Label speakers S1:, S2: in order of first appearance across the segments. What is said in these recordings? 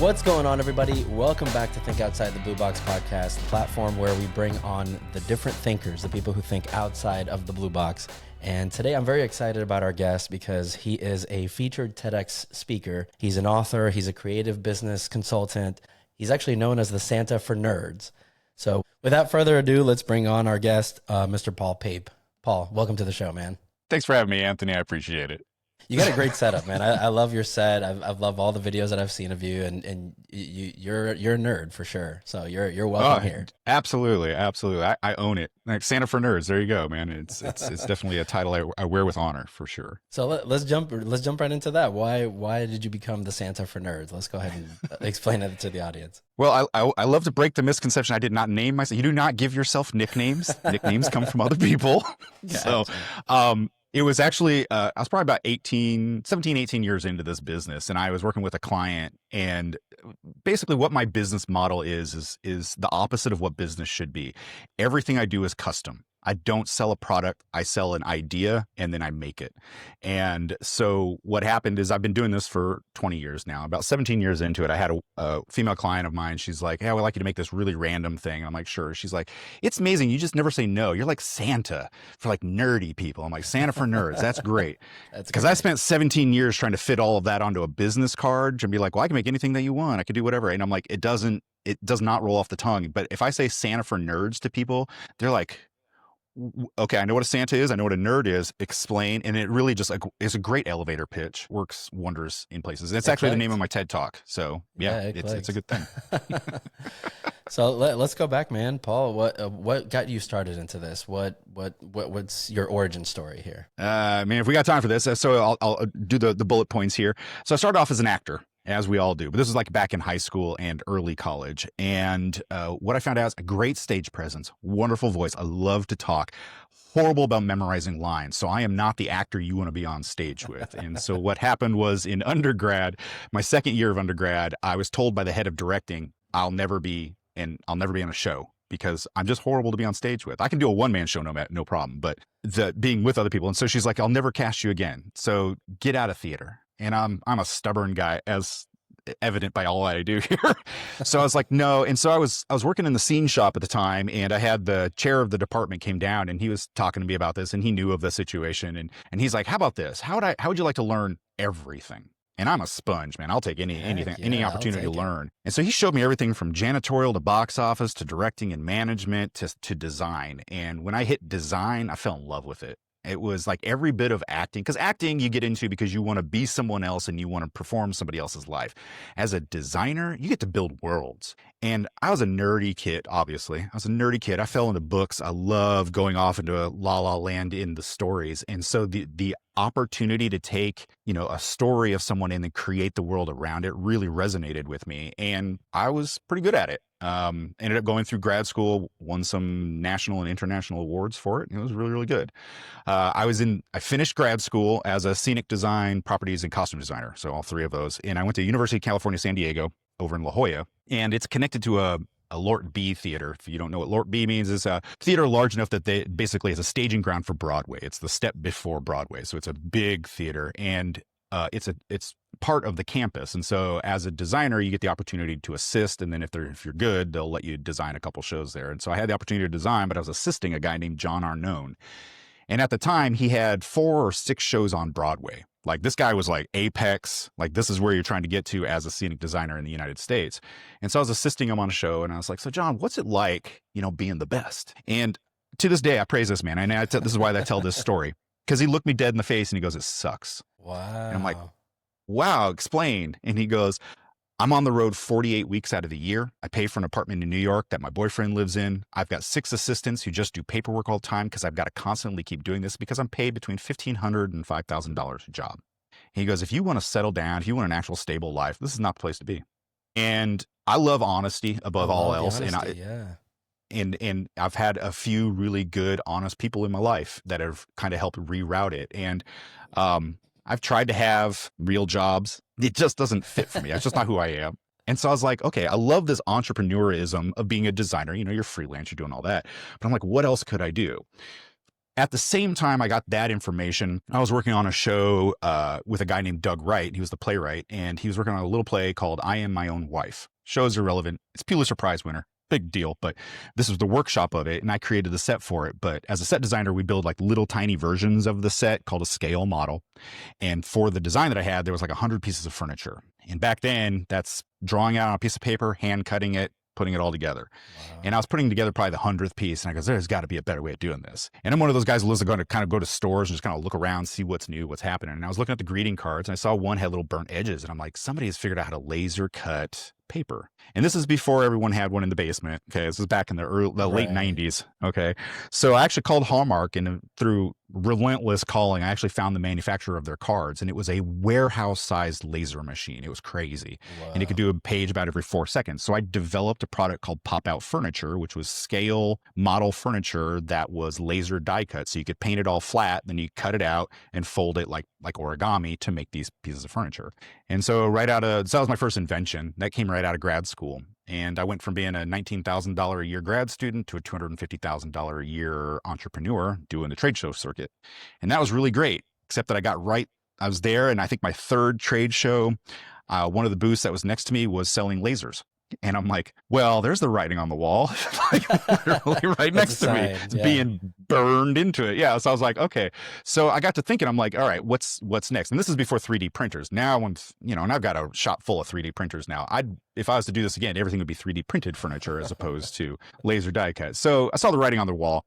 S1: What's going on, everybody? Welcome back to Think Outside the BlueBox podcast, the platform where we bring on the different thinkers, the people who think outside of the blue box. And today I'm very excited about our guest because he is a featured TEDx speaker. He's an author. He's a creative business consultant. He's actually known as the Santa for Nerds. So without further ado, let's bring on our guest, Mr. Paul Pape. Paul, welcome to the show, man.
S2: Thanks for having me, Anthony. I appreciate it.
S1: You got a great setup, man. I love your set. I've loved all the videos that I've seen of you, and you're a nerd for sure. So you're welcome here.
S2: Absolutely. I own it. Like Santa for Nerds. There you go, man. It's definitely a title I wear with honor for sure.
S1: So let's jump right into that. Why did you become the Santa for Nerds? Let's go ahead and explain it to the audience.
S2: Well, I love to break the misconception. I did not name myself. You do not give yourself nicknames. Nicknames come from other people.
S1: Gotcha.
S2: So, it was actually, I was probably about 18 years into this business, and I was working with a client, and basically what my business model is the opposite of what business should be. Everything I do is custom. I don't sell a product. I sell an idea and then I make it. And so what happened is I've been doing this for 20 years now. About 17 years into it, I had a female client of mine. She's like, hey, I would like you to make this really random thing. I'm like, sure. She's like, it's amazing. You just never say no. You're like Santa for like nerdy people. I'm like, Santa for Nerds. That's great. Because I spent 17 years trying to fit all of that onto a business card and be like, well, I can make anything that you want. I could do whatever. And I'm like, it does not roll off the tongue. But if I say Santa for Nerds to people, they're like, okay, I know what a Santa is. I know what a nerd is. Explain. And it really just is a great elevator pitch. Works wonders in places. It's actually the name of my TED Talk. So yeah, it's a good thing.
S1: So let's go back, man. Paul, what got you started into this? What's your origin story here?
S2: Man, if we got time for this, so I'll do the bullet points here. So I started off as an actor, as we all do, but this is like back in high school and early college. And what I found out is a great stage presence, wonderful voice. I love to talk. Horrible about memorizing lines. So I am not the actor you want to be on stage with. And so what happened was in undergrad, my second year of undergrad, I was told by the head of directing, I'll never be on a show because I'm just horrible to be on stage with. I can do a one-man show, no problem, but being with other people. And so she's like, I'll never cast you again. So get out of theater. And I'm a stubborn guy, as evident by all I do here. So I was like, no. And so I was working in the scene shop at the time, and I had the chair of the department came down, and he was talking to me about this, and he knew of the situation. And he's like, how about this? How would you like to learn everything? And I'm a sponge, man. I'll take any opportunity to learn. And so he showed me everything from janitorial to box office to directing and management to design. And when I hit design, I fell in love with it. It was like every bit of acting, because acting you get into because you want to be someone else and you want to perform somebody else's life. As a designer, you get to build worlds. And I was a nerdy kid, obviously. I was a nerdy kid. I fell into books. I love going off into a la la land in the stories. And so the opportunity to take, a story of someone and then create the world around it really resonated with me. And I was pretty good at it. Ended up going through grad school, won some national and international awards for it. It was really, really good. I finished grad school as a scenic design, properties, and costume designer. So all three of those. And I went to University of California, San Diego over in La Jolla, and it's connected to a Lort B theater. If you don't know what Lort B means, it's a theater large enough that they basically is a staging ground for Broadway. It's the step before Broadway. So it's a big theater, and it's part of the campus. And so as a designer, you get the opportunity to assist. And then if you're good, they'll let you design a couple shows there. And so I had the opportunity to design, but I was assisting a guy named John Arnone. And at the time he had 4 or 6 shows on Broadway. Like this guy was like apex, like this is where you're trying to get to as a scenic designer in the United States. And so I was assisting him on a show, and I was like, so John, what's it like, being the best? And to this day, I praise this man. And this is why I tell this story, because he looked me dead in the face and he goes, it sucks.
S1: Wow.
S2: And I'm like, wow, explain. And he goes, I'm on the road 48 weeks out of the year. I pay for an apartment in New York that my boyfriend lives in. I've got 6 assistants who just do paperwork all the time because I've got to constantly keep doing this because I'm paid between $1,500 and $5,000 a job. He goes, if you want to settle down, if you want an actual stable life, this is not the place to be. And I love honesty above all else. And I've had a few really good, honest people in my life that have kind of helped reroute it. And I've tried to have real jobs. It just doesn't fit for me. That's just not who I am. And so I was like, okay, I love this entrepreneurism of being a designer. You're freelance, you're doing all that. But I'm like, what else could I do? At the same time I got that information, I was working on a show with a guy named Doug Wright. He was the playwright, and he was working on a little play called I Am My Own Wife. Show's irrelevant. It's Pulitzer Prize winner. Big deal. But this was the workshop of it, and I created the set for it. But as a set designer, we build like little tiny versions of the set called a scale model. And for the design that I had, there was like 100 pieces of furniture. And back then, that's drawing out on a piece of paper, hand cutting it, putting it all together. Wow. And I was putting together probably the 100th piece. And I goes, there's got to be a better way of doing this. And I'm one of those guys who lives going to kind of go to stores and just kind of look around, see what's new, what's happening. And I was looking at the greeting cards, and I saw one had little burnt edges. And I'm like, somebody has figured out how to laser cut paper. And this is before everyone had one in the basement. Okay. This was back in the late 90s. Okay. So I actually called Hallmark, and through relentless calling, I actually found the manufacturer of their cards, and it was a warehouse sized laser machine. It was crazy. Wow. And it could do a page about every 4 seconds. So I developed a product called Pop Out Furniture, which was scale model furniture that was laser die cut. So you could paint it all flat, then you cut it out and fold it like origami to make these pieces of furniture. And so so that was my first invention. That came right out of grad school. And I went from being a $19,000 a year grad student to a $250,000 a year entrepreneur doing the trade show circuit. And that was really great, except that I was there, and I think my third trade show, one of the booths that was next to me was selling lasers. And I'm like, well, there's the writing on the wall, like literally right next to me, being burned into it. Yeah. So I was like, okay. So I got to thinking, I'm like, all right, what's next? And this is before 3D printers. Now, and I've got a shop full of 3D printers now. If I was to do this again, everything would be 3D printed furniture as opposed to laser die cut. So I saw the writing on the wall.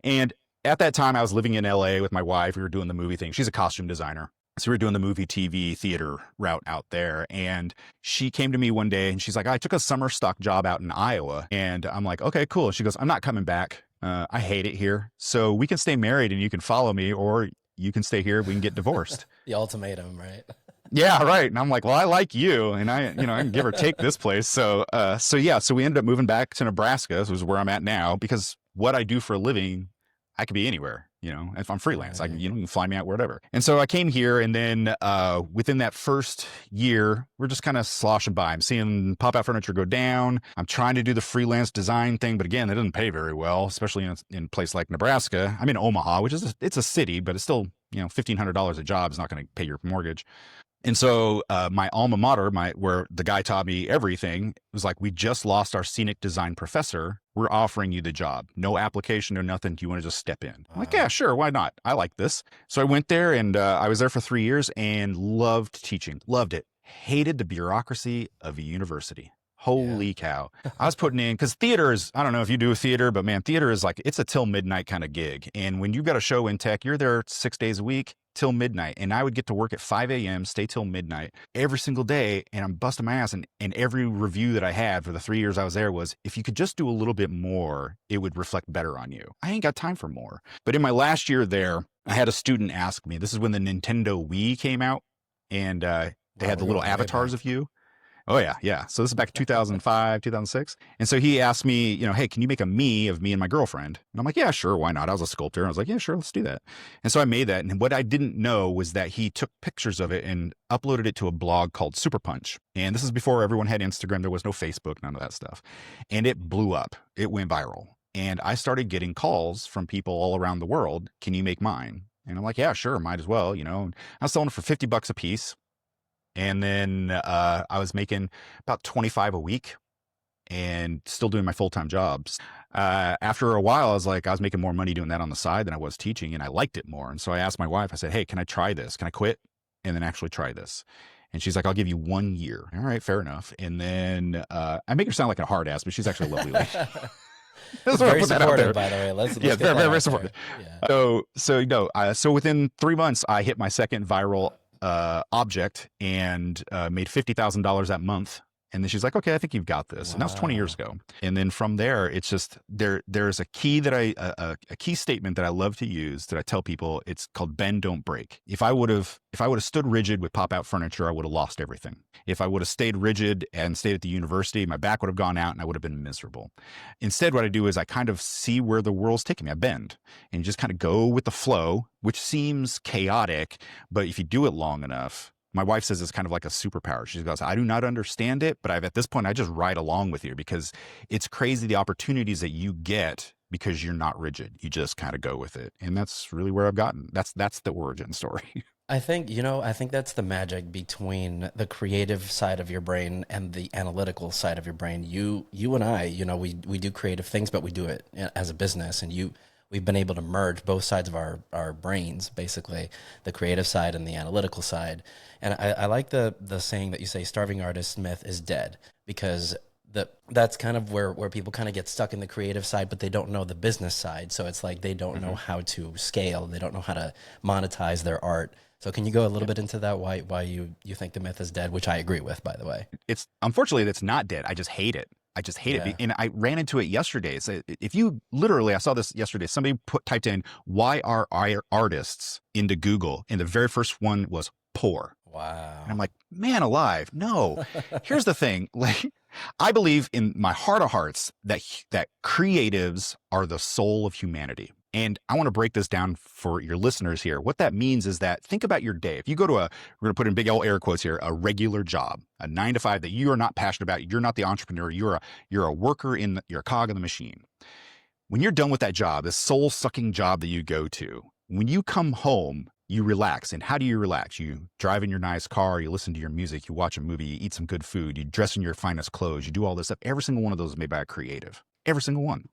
S2: And at that time, I was living in LA with my wife. We were doing the movie thing. She's a costume designer. So we were doing the movie, TV, theater route out there. And she came to me one day and she's like, I took a summer stock job out in Iowa. And I'm like, okay, cool. She goes, I'm not coming back. I hate it here. So we can stay married and you can follow me, or you can stay here. We can get divorced.
S1: The ultimatum, right?
S2: Yeah, right. And I'm like, well, I like you, and I can give or take this place. So we ended up moving back to Nebraska. This is where I'm at now, because what I do for a living, I could be anywhere. If I'm freelance, right. You can fly me out wherever. And so I came here, and then within that first year, we're just kind of sloshing by. I'm seeing Pop Out Furniture go down. I'm trying to do the freelance design thing, but again, that doesn't pay very well, especially in a place like Nebraska. I'm in Omaha, which is it's a city, but it's still $1,500 a job is not going to pay your mortgage. And so my alma mater, where the guy taught me everything, was like, we just lost our scenic design professor. We're offering you the job. No application, no nothing. Do you want to just step in? I'm like, yeah, sure. Why not? I like this. So I went there, and I was there for 3 years and loved teaching. Loved it. Hated the bureaucracy of a university. Holy cow. I was putting in, because theater is, I don't know if you do theater, but man, theater is like, it's a till midnight kind of gig. And when you've got a show in tech, you're there 6 days a week till midnight. And I would get to work at 5 a.m., stay till midnight every single day. And I'm busting my ass. And every review that I had for the 3 years I was there was, if you could just do a little bit more, it would reflect better on you. I ain't got time for more. But in my last year there, I had a student ask me, this is when the Nintendo Wii came out, and they had the little avatars of you. Oh, yeah. Yeah. So this is back in 2005, 2006. And so he asked me, hey, can you make a me of me and my girlfriend? And I'm like, yeah, sure. Why not? I was a sculptor. I was like, yeah, sure. Let's do that. And so I made that. And what I didn't know was that he took pictures of it and uploaded it to a blog called Super Punch. And this is before everyone had Instagram. There was no Facebook, none of that stuff. And it blew up. It went viral. And I started getting calls from people all around the world. Can you make mine? And I'm like, yeah, sure. Might as well. I was selling it for $50 a piece. And then I was making about 25 a week and still doing my full-time jobs. After a while, I was making more money doing that on the side than I was teaching, and I liked it more. And so I asked my wife, I said, hey, can I try this? Can I quit and then actually try this? And she's like, I'll give you 1 year. All right, fair enough. And then I make her sound like a hard ass, but she's actually a lovely lady.
S1: Very supportive, by the way. Let's
S2: very, very supportive. Yeah. So within 3 months, I hit my second viral object and made $50,000 that month. And then she's like, okay, I think you've got this. Wow. And that was 20 years ago. And then from there, it's just there's a key that a key statement that I love to use that I tell people. It's called bend, don't break. If I would have stood rigid with Pop Out Furniture, I would have lost everything. If I would have stayed rigid and stayed at the university, my back would have gone out and I would have been miserable. Instead, what I do is I kind of see where the world's taking me. I bend and just kind of go with the flow, which seems chaotic, but if you do it long enough, my wife says it's kind of like a superpower. She goes, I do not understand it, but at this point, I just ride along with you because it's crazy the opportunities that you get because you're not rigid. You just kind of go with it. And that's really where I've gotten. That's the origin story.
S1: I think, I think that's the magic between the creative side of your brain and the analytical side of your brain. You and I, we do creative things, but we do it as a business, and we've been able to merge both sides of our brains, basically, the creative side and the analytical side. And I like the saying that you say, starving artist myth is dead, because that's kind of where people kind of get stuck in the creative side, but they don't know the business side. So it's like they don't know how to scale. They don't know how to monetize their art. So can you go a little bit into that? Why you think the myth is dead, which I agree with, by the way.
S2: It's unfortunately, it's not dead. I just hate it. I just hate it. And I ran into it yesterday. So if you literally, I saw this yesterday, somebody typed in, why are artists into Google? And the very first one was poor.
S1: Wow.
S2: And I'm like, man alive. No, here's the thing. Like, I believe in my heart of hearts that creatives are the soul of humanity. And I want to break this down for your listeners here. What that means is that think about your day. If you go to we're going to put in big old air quotes here, a regular job, a 9 to 5 that you are not passionate about, you're not the entrepreneur, you're a worker you're a cog in the machine. When you're done with that job, this soul sucking job that you go to, when you come home, you relax. And how do you relax? You drive in your nice car, you listen to your music, you watch a movie, you eat some good food, you dress in your finest clothes, you do all this stuff. Every single one of those is made by a creative. Every single one.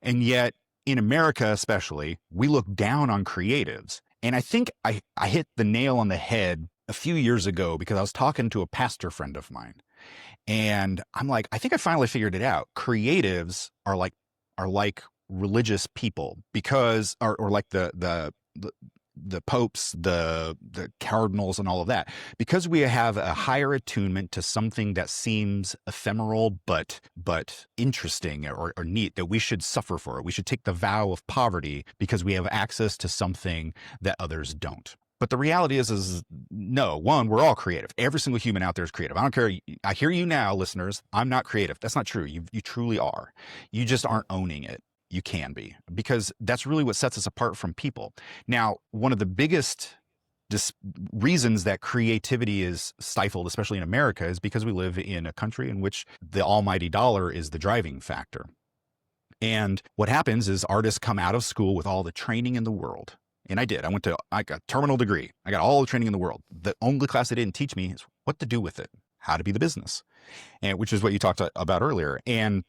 S2: And yet, in America especially, we look down on creatives. And I think I hit the nail on the head a few years ago because I was talking to a pastor friend of mine. And I'm like, I think I finally figured it out. Creatives are like religious people because, or like the popes, the cardinals and all of that, because we have a higher attunement to something that seems ephemeral but interesting or neat, that we should suffer for it. We should take the vow of poverty because we have access to something that others don't. But the reality is no, one, we're all creative. Every single human out there is creative. I don't care. I hear you now, listeners. I'm not creative. That's not true. You truly are. You just aren't owning it. You can be, because that's really what sets us apart from people. Now, one of the biggest reasons that creativity is stifled, especially in America, is because we live in a country in which the almighty dollar is the driving factor. And what happens is artists come out of school with all the training in the world. And I got a terminal degree. I got all the training in the world. The only class they didn't teach me is what to do with it, how to be the business, and which is what you talked about earlier. And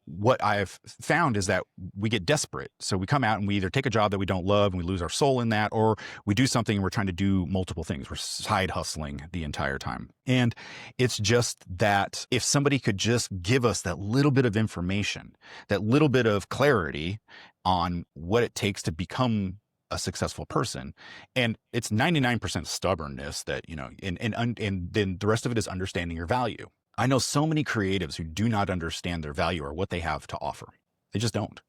S2: what I've found is that we get desperate. So we come out and we either take a job that we don't love and we lose our soul in that, or we do something and we're trying to do multiple things. We're side hustling the entire time. And it's just that if somebody could just give us that little bit of information, that little bit of clarity on what it takes to become a successful person. And it's 99% stubbornness that, and then the rest of it is understanding your value. I know so many creatives who do not understand their value or what they have to offer. They just don't.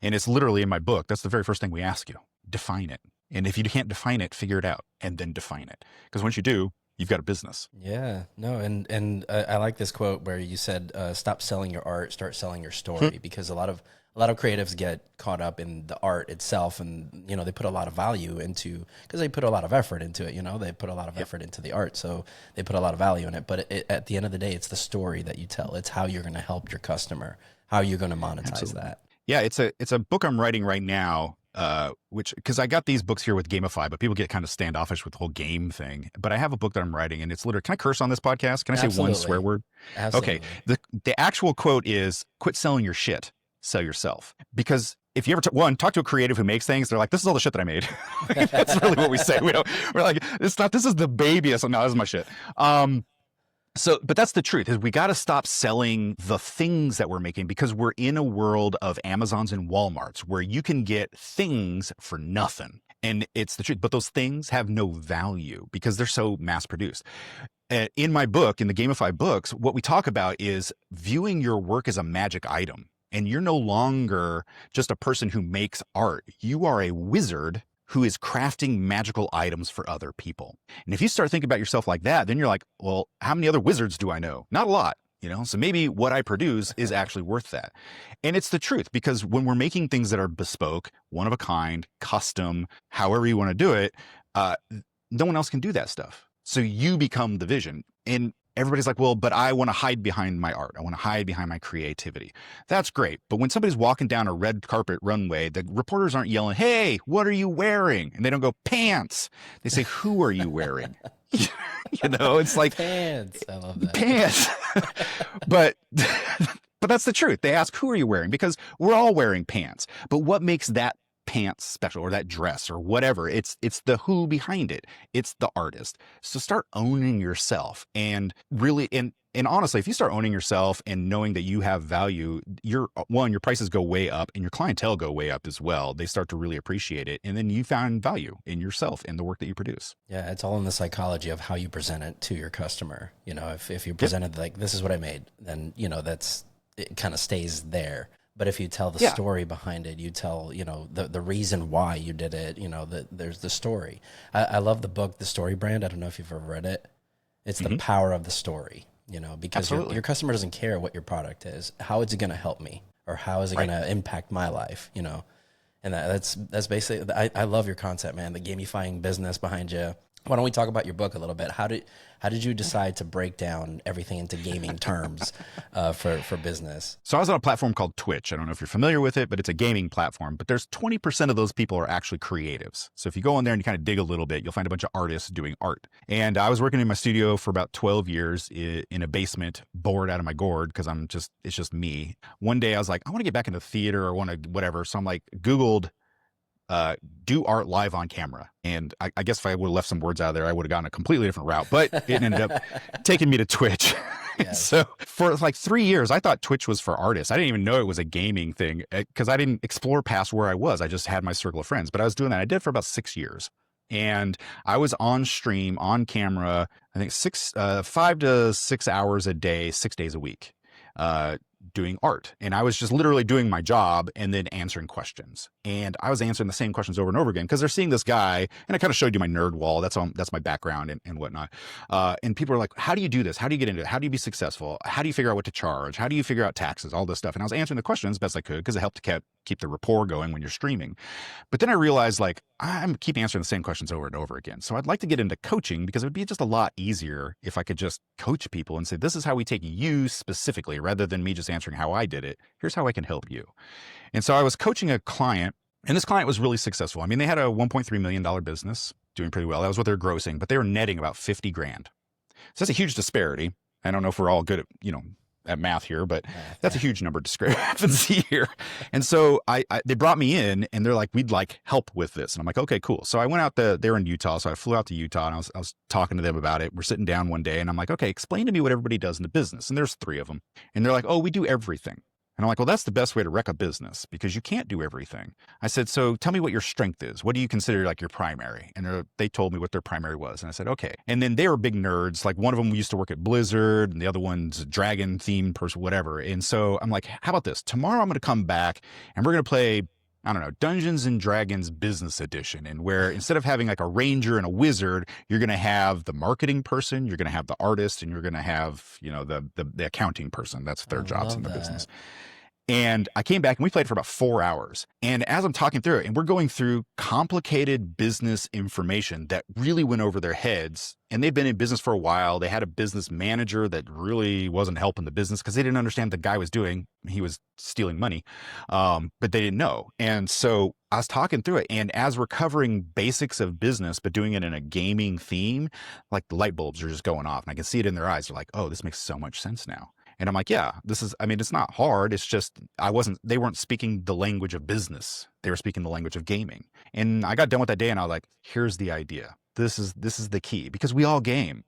S2: And it's literally in my book. That's the very first thing we ask you. Define it. And if you can't define it, figure it out and then define it. Because once you do, you've got a business.
S1: Yeah, no. And I like this quote where you said, stop selling your art, start selling your story, because a lot of creatives get caught up in the art itself, and they put a lot of value into, because they put a lot of effort into it. They put a lot of effort into the art, so they put a lot of value in it. But at the end of the day, it's the story that you tell. It's how you're going to help your customer, how you're going to monetize that.
S2: Yeah, it's a book I'm writing right now. Because I got these books here with Gamify, but people get kind of standoffish with the whole game thing. But I have a book that I'm writing, and it's literally, can I curse on this podcast? Can I say one swear word?
S1: Absolutely.
S2: Okay. The actual quote is, quit selling your shit, sell yourself. Because if you ever, talk to a creative who makes things, they're like, this is all the shit that I made. That's really what we say. We're like, this is the baby. So no, this is my shit. But that's the truth, is we got to stop selling the things that we're making, because we're in a world of Amazons and Walmarts where you can get things for nothing. And it's the truth. But those things have no value because they're so mass produced. In my book, in the Gamify books, what we talk about is viewing your work as a magic item. And you're no longer just a person who makes art. You are a wizard who is crafting magical items for other people. And if you start thinking about yourself like that, then you're like, well, how many other wizards do I know? Not a lot, So maybe what I produce is actually worth that. And it's the truth, because when we're making things that are bespoke, one of a kind, custom, however you want to do it, no one else can do that stuff. So you become the vision. And everybody's like, well, but I want to hide behind my art. I want to hide behind my creativity. That's great. But when somebody's walking down a red carpet runway, the reporters aren't yelling, hey, what are you wearing? And they don't go, pants. They say, who are you wearing? It's like
S1: pants. I love that.
S2: Pants. But that's the truth. They ask, who are you wearing? Because we're all wearing pants. But what makes that pants special, or that dress, or whatever? It's the who behind it. It's the artist. So start owning yourself, and really, and honestly, if you start owning yourself and knowing that you have value, your prices go way up, and your clientele go way up as well. They start to really appreciate it, and then you found value in yourself and the work that you produce.
S1: Yeah, it's all in the psychology of how you present it to your customer. If you presented like, this is what I made, then it kind of stays there. But if you tell the story behind it, you tell, the reason why you did it, there's the story. I love the book, The Story Brand. I don't know if you've ever read it. It's the power of the story, because your customer doesn't care what your product is. How is it going to help me? Or how is it going to impact my life? And that's basically, I love your concept, man, the gamifying business behind you. Why don't we talk about your book a little bit? How did you decide to break down everything into gaming terms for business?
S2: So I was on a platform called Twitch. I don't know if you're familiar with it, but it's a gaming platform. But there's 20% of those people are actually creatives. So if you go in there and you kind of dig a little bit, you'll find a bunch of artists doing art. And I was working in my studio for about 12 years in a basement, bored out of my gourd, because it's just me. One day I was like, I want to get back into theater or want to whatever. So I'm like, Googled do art live on camera. And I guess if I would have left some words out of there, I would have gone a completely different route, but it ended up taking me to Twitch. Yes. So for like 3 years, I thought Twitch was for artists. I didn't even know it was a gaming thing because I didn't explore past where I was. I just had my circle of friends, but I was doing that. I did it for about 6 years. And I was on stream, on camera, I think 5 to 6 hours a day, 6 days a week, doing art. And I was just literally doing my job and then answering questions. And I was answering the same questions over and over again because they're seeing this guy, and I kind of showed you my nerd wall. That's my background and whatnot. And people are like, how do you do this? How do you get into it? How do you be successful? How do you figure out what to charge? How do you figure out taxes? All this stuff. And I was answering the questions as best I could because it helped to keep the rapport going when you're streaming. But then I realized, like, I'm keep answering the same questions over and over again. So I'd like to get into coaching because it would be just a lot easier if I could just coach people and say, this is how we take you specifically, rather than me just answering how I did it. Here's how I can help you. And so I was coaching a client, and this client was really successful. I mean, they had a $1.3 million business doing pretty well. That was what they were grossing, but they were netting about 50 grand. So that's a huge disparity. I don't know if we're all good at math here, but that's a huge number discrepancy here. And so they brought me in, and they're like, we'd like help with this. And I'm like, okay, cool. So I went out they were in Utah. So I flew out to Utah, and I was talking to them about it. We're sitting down one day, and I'm like, okay, explain to me what everybody does in the business. And there's 3 of them. And they're like, oh, we do everything. And I'm like, well, that's the best way to wreck a business because you can't do everything. I said, so tell me what your strength is. What do you consider like your primary? And they told me what their primary was. And I said, okay. And then they were big nerds. Like one of them used to work at Blizzard, and the other one's a dragon themed person, whatever. And so I'm like, how about this? Tomorrow I'm going to come back and we're going to play, I don't know, Dungeons and Dragons Business Edition. And where instead of having like a ranger and a wizard, you're going to have the marketing person, you're going to have the artist, and you're going to have, the accounting person. That's their jobs in the business. And I came back and we played for about 4 hours. And as I'm talking through it, and we're going through complicated business information that really went over their heads. And they've been in business for a while. They had a business manager that really wasn't helping the business because they didn't understand what the guy was doing. He was stealing money, but they didn't know. And so I was talking through it. And as we're covering basics of business, but doing it in a gaming theme, like the light bulbs are just going off. And I can see it in their eyes. They're like, oh, this makes so much sense now. And I'm like, yeah, it's not hard. It's just, they weren't speaking the language of business. They were speaking the language of gaming. And I got done with that day and I was like, here's the idea. This is the key, because we all game.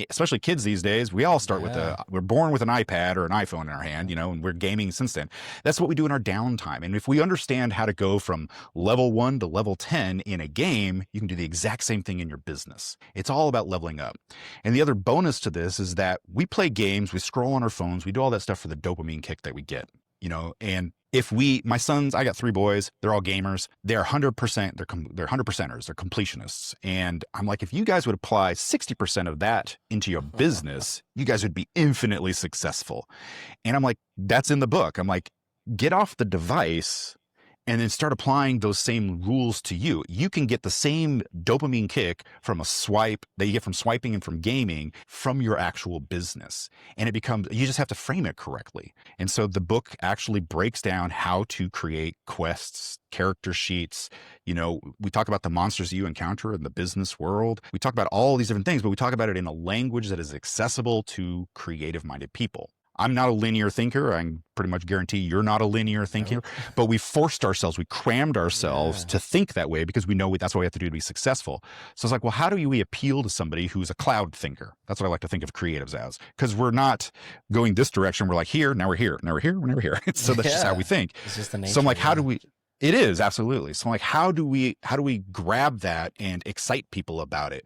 S2: Especially kids these days, we all start we're born with an iPad or an iPhone in our hand, and we're gaming since then. That's what we do in our downtime. And if we understand how to go from level 1 to level 10 in a game, you can do the exact same thing in your business. It's all about leveling up. And the other bonus to this is that we play games, we scroll on our phones, we do all that stuff for the dopamine kick that we get, and if my sons, I got 3 boys, they're all gamers. They're 100%, they're 100%ers, they're completionists. And I'm like, if you guys would apply 60% of that into your business, you guys would be infinitely successful. And I'm like, that's in the book. I'm like, get off the device and then start applying those same rules to you. You can get the same dopamine kick from a swipe that you get from swiping and from gaming from your actual business. And it becomes, you just have to frame it correctly. And so the book actually breaks down how to create quests, character sheets. You know, we talk about the monsters you encounter in the business world. We talk about all these different things, but we talk about it in a language that is accessible to creative-minded people. I'm not a linear thinker. I can pretty much guarantee you're not a linear thinker, but we forced ourselves, we crammed ourselves to think that way because we know that's what we have to do to be successful. So it's like, well, how do we appeal to somebody who's a cloud thinker? That's what I like to think of creatives as, because we're not going this direction. We're like here, now we're here, now we're here, we're never here. So that's just how we think.
S1: It's just the nature.
S2: So I'm like, how do we, it is absolutely. So I'm like, how do we grab that and excite people about it?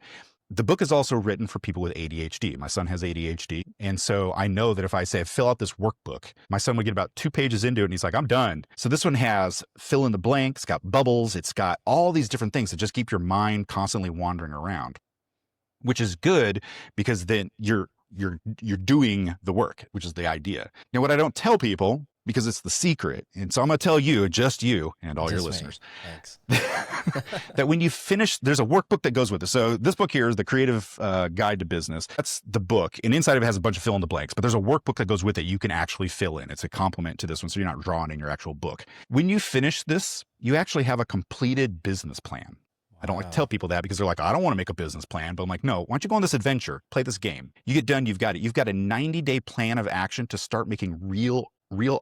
S2: The book is also written for people with ADHD. My son has ADHD. And so I know that if I say, fill out this workbook, my son would get about 2 pages into it and he's like, I'm done. So this one has fill in the blank. It's got bubbles. It's got all these different things that just keep your mind constantly wandering around, which is good because then you're doing the work, which is the idea. Now, what I don't tell people, because it's the secret, and so I'm going to tell you, just you and all your listeners, that when you finish, there's a workbook that goes with it. So this book here is the Creative Guide to Business. That's the book, and inside of it has a bunch of fill in the blanks, but there's a workbook that goes with it you can actually fill in. It's a complement to this one, so you're not drawing in your actual book. When you finish this, you actually have a completed business plan. I don't like to tell people that because they're like, I don't want to make a business plan. But I'm like, no, why don't you go on this adventure, play this game. You get done, you've got it. You've got a 90-day plan of action to start making real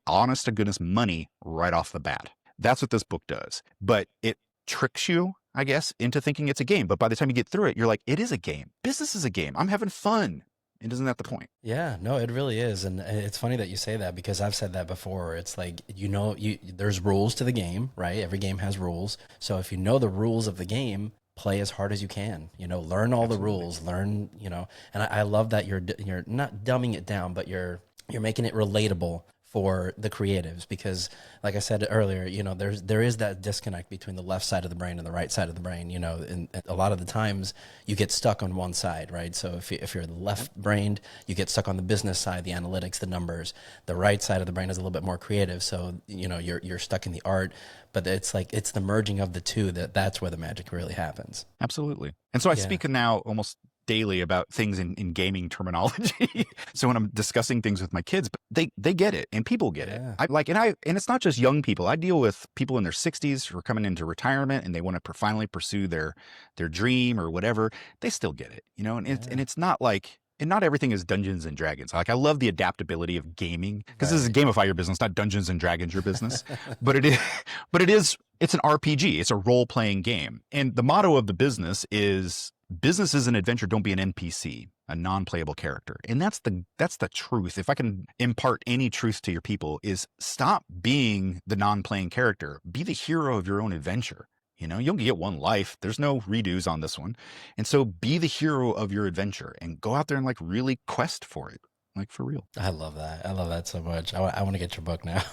S2: honest to goodness money right off the bat. That's what this book does. But it tricks you, I guess, into thinking it's a game. But by the time you get through it, you're like, it is a game. Business is a game. I'm having fun. And isn't that the point?
S1: Yeah, no, it really is. And it's funny that you say that because I've said that before. It's like, there's rules to the game, right? Every game has rules. So if you know the rules of the game, play as hard as you can, learn all the rules, learn, and I love that you're not dumbing it down, but you're making it relatable for the creatives, because like I said earlier, there is that disconnect between the left side of the brain and the right side of the brain, and a lot of the times you get stuck on one side, right? So if you're left brained, you get stuck on the business side, the analytics, the numbers. The right side of the brain is a little bit more creative. So, you're stuck in the art, but it's like, it's the merging of the two that's where the magic really happens.
S2: Absolutely. And so I speak now almost daily about things in gaming terminology. So when I'm discussing things with my kids, they get it and people get it. And it's not just young people. I deal with people in their 60s who are coming into retirement and they want to finally pursue their dream or whatever. They still get it, and it's not like, and not everything is Dungeons and Dragons. Like, I love the adaptability of gaming because this is Gamify your business, not Dungeons and Dragons your business. but it's an RPG. It's a role-playing game. And the motto of the business is an adventure. Don't be an NPC, a non-playable character. And that's the truth. If I can impart any truth to your people, is stop being the non-playing character. Be the hero of your own adventure. You only get one life. There's no redos on this one. And so be the hero of your adventure and go out there and like really quest for it. Like, for real.
S1: I love that. I love that so much. I want to get your book now.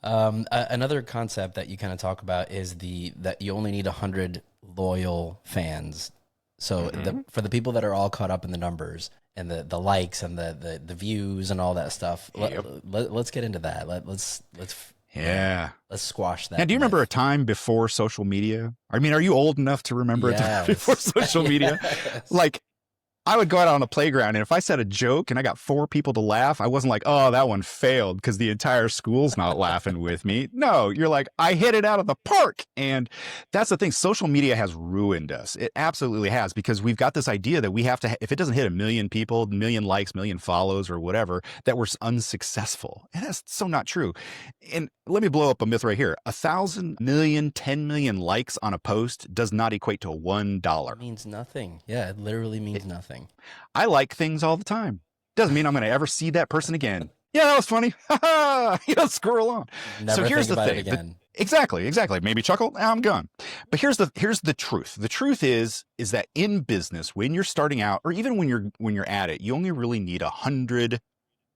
S1: Another concept that you kind of talk about is that you only need 100 loyal fans. So for the people that are all caught up in the numbers and the likes and the views and all that stuff, let's get into that. Let's squash that.
S2: Now, do you remember a time before social media? I mean, are you old enough to remember a time before social media? Like, I would go out on the playground, and if I said a joke and I got 4 people to laugh, I wasn't like, oh, that one failed because the entire school's not laughing with me. No, you're like, I hit it out of the park. And that's the thing. Social media has ruined us. It absolutely has, because we've got this idea that we have to, if it doesn't hit 1 million people, 1 million likes, 1 million follows or whatever, that we're unsuccessful. And that's so not true. And let me blow up a myth right here. 1,000 million, 10 million likes on a post does not equate to $1.
S1: It means nothing. Yeah, it literally means nothing.
S2: I like things all the time. Doesn't mean I'm going to ever see that person again. Yeah, that was funny. Scroll on.
S1: Never
S2: so here's
S1: think
S2: the
S1: about
S2: thing.
S1: it again.
S2: Exactly. Maybe chuckle. I'm gone. But here's the truth. The truth is that in business, when you're starting out, or even when you're at it, you only really need 100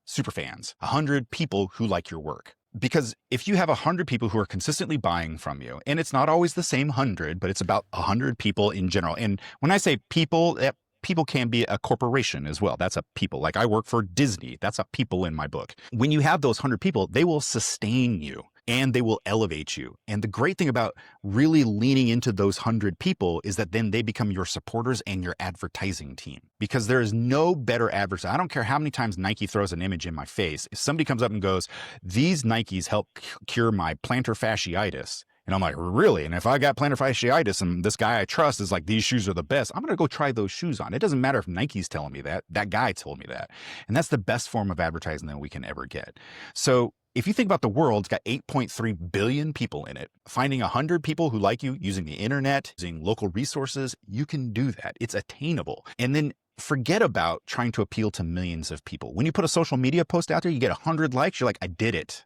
S2: super fans, 100 people who like your work. Because if you have 100 people who are consistently buying from you, and it's not always the same 100, but it's about 100 people in general. And when I say people, people can be a corporation as well. That's a people. Like I work for Disney. That's a people in my book. When you have those 100 people, they will sustain you and they will elevate you. And the great thing about really leaning into those 100 people is that then they become your supporters and your advertising team, because there is no better advertising. I don't care how many times Nike throws an image in my face. If somebody comes up and goes, these Nikes help cure my plantar fasciitis. And I'm like, really? And if I got plantar fasciitis and this guy I trust is like, these shoes are the best, I'm going to go try those shoes on. It doesn't matter if Nike's telling me that. That guy told me that. And that's the best form of advertising that we can ever get. So if you think about the world, it's got 8.3 billion people in it. Finding 100 people who like you using the internet, using local resources, you can do that. It's attainable. And then forget about trying to appeal to millions of people. When you put a social media post out there, you get 100 likes, you're like, I did it.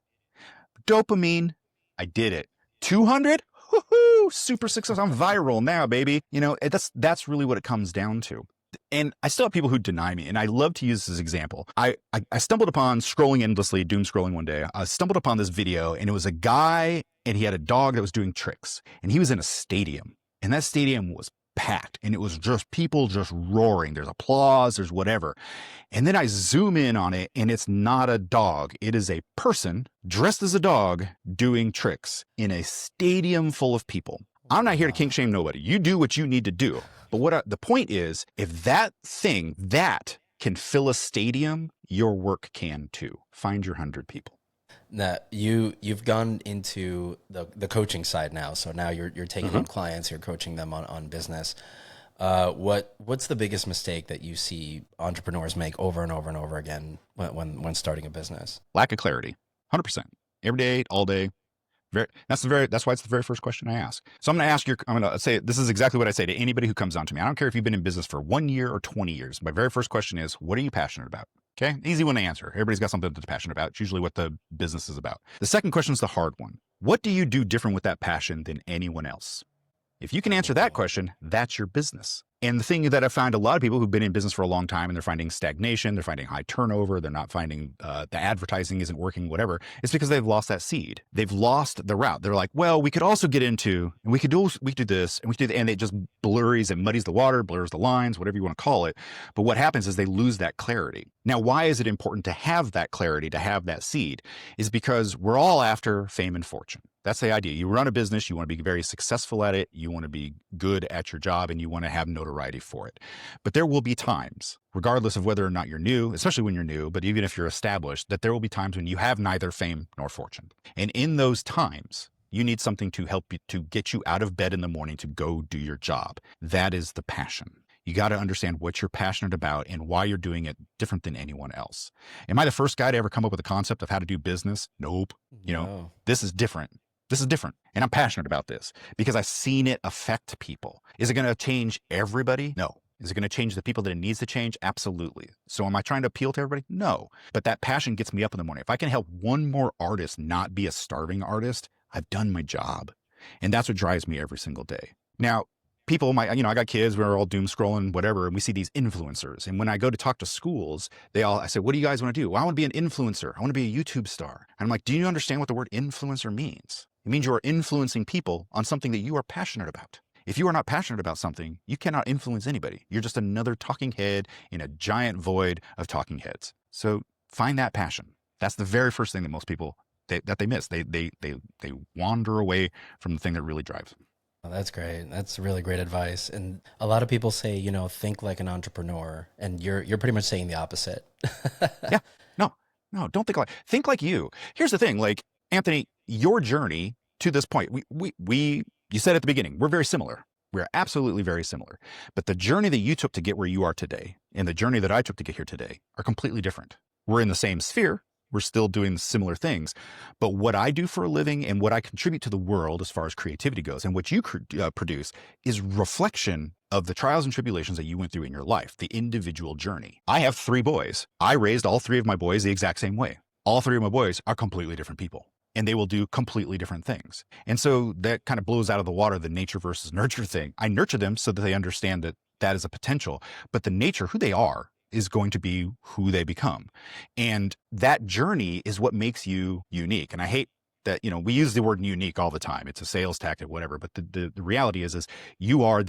S2: Dopamine, I did it. 200? Woohoo! Super success. I'm viral now, baby. You know, that's really what it comes down to. And I still have people who deny me, and I love to use this example. I stumbled upon scrolling endlessly, doom scrolling one day. I stumbled upon this video, and it was a guy, and he had a dog that was doing tricks, and he was in a stadium, and that stadium was packed, and it was just people just roaring. There's applause, there's whatever. And then I zoom in on it, and it's not a dog. It is a person dressed as a dog doing tricks in a stadium full of people. I'm not here to kink shame nobody. You do what you need to do. But the point is, if that thing, that can fill a stadium, your work can too. Find your 100 people.
S1: Now, you've gone into the coaching side now. So now you're taking on clients, you're coaching them on business. What's the biggest mistake that you see entrepreneurs make over and over and over again when starting a business?
S2: Lack of clarity. 100%. Every day, all day. That's why it's the very first question I ask. So I'm going to say, this is exactly what I say to anybody who comes on to me. I don't care if you've been in business for 1 year or 20 years. My very first question is, what are you passionate about? Okay. Easy one to answer. Everybody's got something they're passionate about. It's usually what the business is about. The second question is the hard one. What do you do different with that passion than anyone else? If you can answer that question, that's your business. And the thing that I find a lot of people who've been in business for a long time and they're finding stagnation, they're finding high turnover, they're not finding the advertising isn't working, whatever, it's because they've lost that seed. They've lost the route. They're like, well, we could also get into, and we could do this, and we could do, and it just blurs and muddies the water, blurs the lines, whatever you want to call it. But what happens is they lose that clarity. Now, why is it important to have that clarity, to have that seed? Is because we're all after fame and fortune. That's the idea. You run a business, you want to be very successful at it, you want to be good at your job, and you want to have notoriety for it. But there will be times, regardless of whether or not you're new, especially when you're new, but even if you're established, that there will be times when you have neither fame nor fortune. And in those times, you need something to help you, to get you out of bed in the morning to go do your job. That is the passion. You got to understand what you're passionate about and why you're doing it different than anyone else. Am I the first guy to ever come up with a concept of how to do business? Nope. You know, this is different. This is different. And I'm passionate about this because I've seen it affect people. Is it going to change everybody? No. Is it going to change the people that it needs to change? Absolutely. So am I trying to appeal to everybody? No. But that passion gets me up in the morning. If I can help one more artist not be a starving artist, I've done my job. And that's what drives me every single day. Now, people, I got kids, we're all doom scrolling, whatever, and we see these influencers. And when I go to talk to schools, I say, what do you guys want to do? Well, I want to be an influencer. I want to be a YouTube star. And I'm like, do you understand what the word influencer means? It means you are influencing people on something that you are passionate about. If you are not passionate about something, you cannot influence anybody. You're just another talking head in a giant void of talking heads. So find that passion. That's the very first thing that most people, that they miss. They wander away from the thing that really drives them.
S1: Oh, that's great. That's really great advice. And a lot of people say, think like an entrepreneur, and you're pretty much saying the opposite.
S2: Yeah. No, don't think like you. Here's the thing, like, Anthony, your journey to this point, you said at the beginning, we're very similar. We're absolutely very similar. But the journey that you took to get where you are today and the journey that I took to get here today are completely different. We're in the same sphere. We're still doing similar things. But what I do for a living and what I contribute to the world as far as creativity goes and what you produce is reflection of the trials and tribulations that you went through in your life, the individual journey. I have 3 boys. I raised all 3 of my boys the exact same way. All 3 of my boys are completely different people. And they will do completely different things. And so that kind of blows out of the water the nature versus nurture thing. I nurture them so that they understand that that is a potential, but the nature, who they are, is going to be who they become. And that journey is what makes you unique. And I hate that, we use the word unique all the time. It's a sales tactic, whatever. But the reality is you are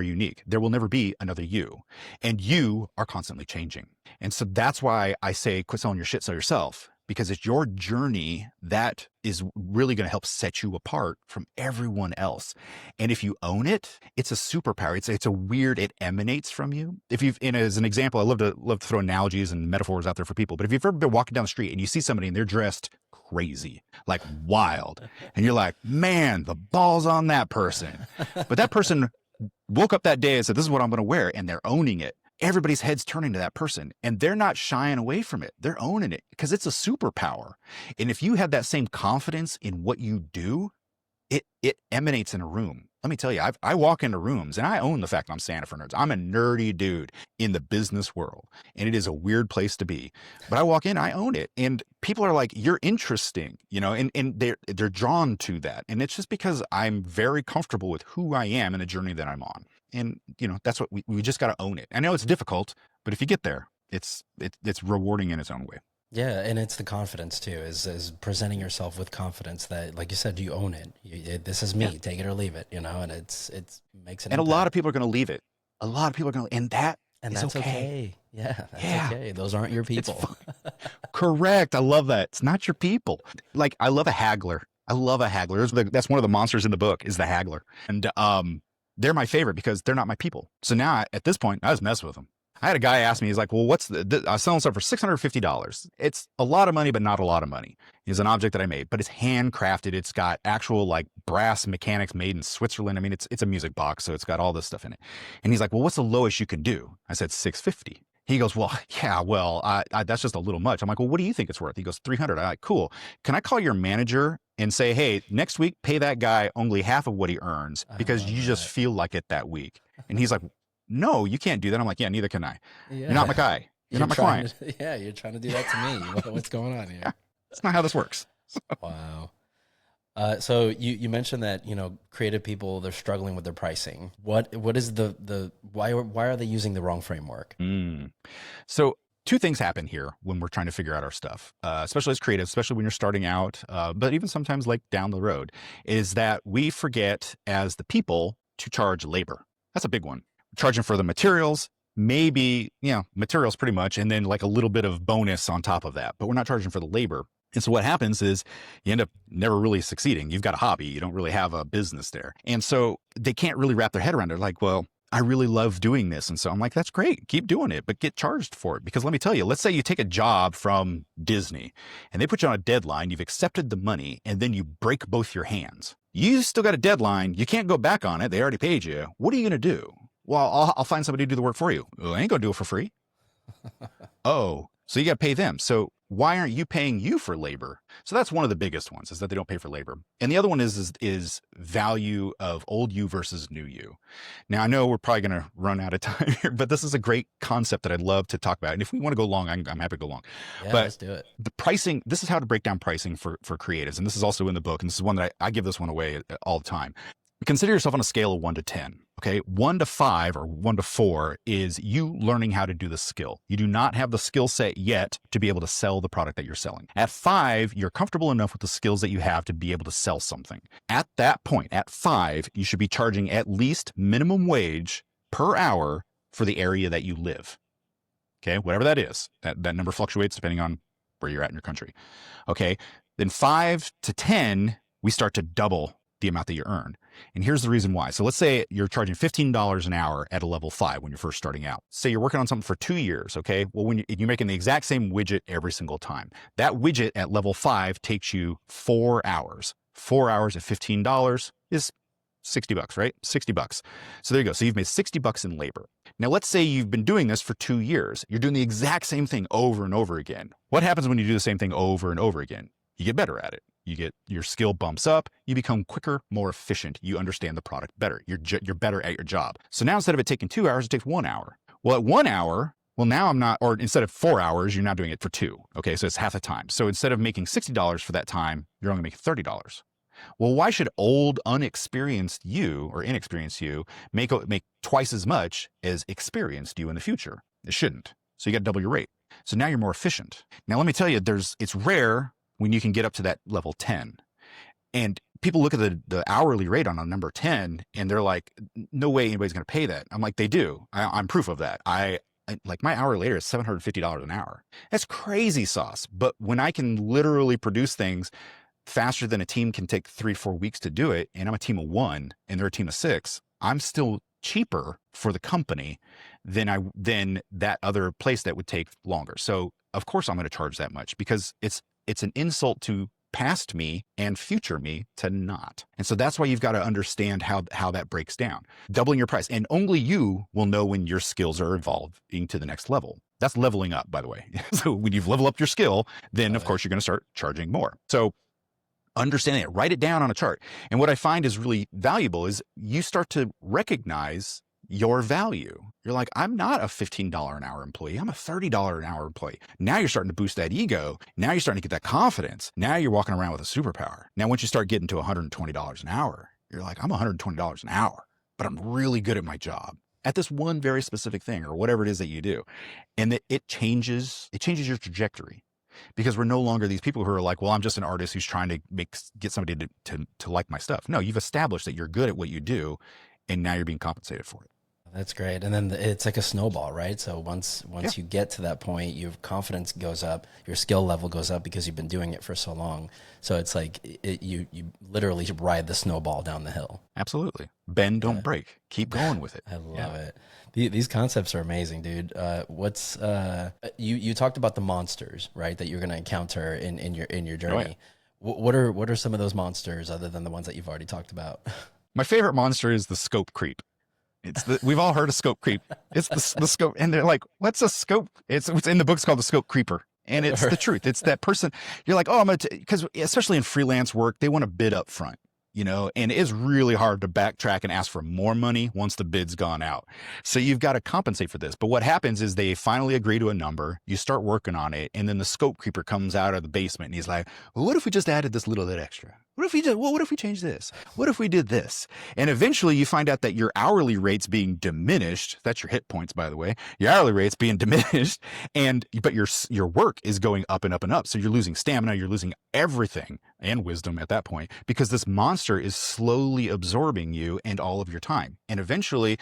S2: unique. There will never be another you, and you are constantly changing. And so that's why I say, quit selling your shit, sell yourself, because it's your journey that is really going to help set you apart from everyone else. And if you own it, it's a superpower. It emanates from you. And as an example, I love to throw analogies and metaphors out there for people. But if you've ever been walking down the street and you see somebody and they're dressed crazy, like wild, and you're like, man, the ball's on that person. But that person woke up that day and said, this is what I'm going to wear. And they're owning it. Everybody's head's turning to that person, and they're not shying away from it. They're owning it because it's a superpower. And if you have that same confidence in what you do, it emanates in a room. Let me tell you, I walk into rooms and I own the fact I'm Santa for nerds. I'm a nerdy dude in the business world, and it is a weird place to be. But I walk in, I own it, and people are like, "You're interesting," and they're drawn to that. And it's just because I'm very comfortable with who I am and the journey that I'm on. And that's what we just got to own it. I know it's difficult, but if you get there, it's rewarding in its own way.
S1: Yeah, and it's the confidence too, is presenting yourself with confidence that, like you said, you own it. This is me, take it or leave it, and it makes it.
S2: And a lot of people are going to leave it. A lot of people are going to, and
S1: that's okay. Yeah, that's okay. Those aren't your people.
S2: Correct. I love that. It's not your people. Like, I love a haggler. That's one of the monsters in the book, is the haggler. And they're my favorite because they're not my people. So now at this point, I just mess with them. I had a guy ask me, he's like, well, I was selling stuff for $650. It's a lot of money, but not a lot of money. It's an object that I made, but it's handcrafted. It's got actual like brass mechanics made in Switzerland. I mean, it's a music box, so it's got all this stuff in it. And he's like, well, what's the lowest you can do? I said, $650. He goes, well, yeah, that's just a little much. I'm like, well, what do you think it's worth? He goes, $300. I'm like, cool. Can I call your manager and say, hey, next week, pay that guy only half of what he earns because you just feel like it that week? And he's like, no, you can't do that. I'm like, yeah, neither can I. Yeah. You're not my guy. You're not my client.
S1: You're trying to do that to me. What's going on here?
S2: Yeah, that's not how this works.
S1: Wow. So you mentioned that, creative people, they're struggling with their pricing. What is why are they using the wrong framework?
S2: So two things happen here when we're trying to figure out our stuff, especially as creatives, especially when you're starting out, but even sometimes like down the road, is that we forget as the people to charge labor. That's a big one. Charging for the materials, maybe, materials pretty much, and then like a little bit of bonus on top of that, but we're not charging for the labor. And so what happens is you end up never really succeeding. You've got a hobby. You don't really have a business there. And so they can't really wrap their head around it. Like, well, I really love doing this. And so I'm like, that's great. Keep doing it, but get charged for it. Because let me tell you, let's say you take a job from Disney and they put you on a deadline. You've accepted the money and then you break both your hands. You still got a deadline. You can't go back on it. They already paid you. What are you going to do? Well, I'll find somebody to do the work for you. Well, I ain't going to do it for free. Oh, so you got to pay them. So why aren't you paying you for labor? So that's one of the biggest ones, is that they don't pay for labor. And the other one is value of old you versus new you. Now, I know we're probably going to run out of time here, but this is a great concept that I'd love to talk about. And if we want to go long, I'm happy to go long.
S1: Yeah,
S2: but
S1: let's do it.
S2: The pricing, this is how to break down pricing for creatives. And this is also in the book. And this is one that I give this one away all the time. Consider yourself on a scale of 1 to 10. Okay. 1 to 5 or 1 to 4 is you learning how to do the skill. You do not have the skill set yet to be able to sell the product that you're selling. At 5, you're comfortable enough with the skills that you have to be able to sell something. At that point, at 5, you should be charging at least minimum wage per hour for the area that you live. Okay. Whatever that is, that number fluctuates depending on where you're at in your country. Okay. Then 5 to 10, we start to double the amount that you earn. And here's the reason why. So let's say you're charging $15 an hour at a level 5 when you're first starting out. Say you're working on something for 2 years. Okay. Well, when you're making the exact same widget every single time, that widget at level 5 takes you 4 hours. 4 hours at $15 is $60, right? $60. So there you go. So you've made $60 in labor. Now, let's say you've been doing this for 2 years. You're doing the exact same thing over and over again. What happens when you do the same thing over and over again? You get better at it. You get your skill bumps up. You become quicker, more efficient. You understand the product better. You're better at your job. So now instead of it taking 2 hours, it takes 1 hour. Well, at 1 hour, now I'm not, or instead of 4 hours, you're now doing it for 2. Okay. So it's half the time. So instead of making $60 for that time, you're only making $30. Well, why should old, unexperienced you or inexperienced you make twice as much as experienced you in the future? It shouldn't. So you got to double your rate. So now you're more efficient. Now, let me tell you, it's rare when you can get up to that level 10. And people look at the hourly rate on a number 10 and they're like, no way anybody's going to pay that. I'm like, they do. I'm proof of that. Like my hourly rate is $750 an hour. That's crazy sauce. But when I can literally produce things faster than a team can take 3-4 weeks to do it, and I'm a team of 1 and they're a team of 6, I'm still cheaper for the company than that other place that would take longer. So of course I'm going to charge that much, because it's an insult to past me and future me to not. And so that's why you've got to understand how that breaks down. Doubling your price. And only you will know when your skills are evolving to the next level. That's leveling up, by the way. So when you've leveled up your skill, then of course you're going to start charging more. So understanding it, write it down on a chart. And what I find is really valuable is you start to recognize your value. You're like, I'm not a $15 an hour employee. I'm a $30 an hour employee. Now you're starting to boost that ego. Now you're starting to get that confidence. Now you're walking around with a superpower. Now, once you start getting to $120 an hour, you're like, I'm $120 an hour, but I'm really good at my job at this one very specific thing or whatever it is that you do. And it changes your trajectory, because we're no longer these people who are like, well, I'm just an artist who's trying to get somebody to like my stuff. No, you've established that you're good at what you do, and now you're being compensated for it.
S1: That's great. And then it's like a snowball, right? So once you get to that point, your confidence goes up, your skill level goes up because you've been doing it for so long. So it's like you literally ride the snowball down the hill.
S2: Absolutely. Bend, don't break. Keep going with it.
S1: I love it. These concepts are amazing, dude. You talked about the monsters, right, that you're going to encounter in your journey. Oh, yeah. What are some of those monsters other than the ones that you've already talked about?
S2: My favorite monster is the scope creep. We've all heard of scope creep. It's the scope, and they're like, what's a scope? It's in the book's called the scope creeper. And it's the truth. It's that person. You're like, oh, because especially in freelance work, they want to bid up front, and it's really hard to backtrack and ask for more money once the bid's gone out. So you've got to compensate for this. But what happens is they finally agree to a number, you start working on it, and then the scope creeper comes out of the basement and he's like, well, what if we just added this little bit extra? What if we changed this? What if we did this? And eventually you find out that your hourly rate's being diminished. That's your hit points, by the way. Your hourly rate's being diminished, but your work is going up and up and up. So you're losing stamina, you're losing everything and wisdom at that point, because this monster is slowly absorbing you and all of your time. And eventually,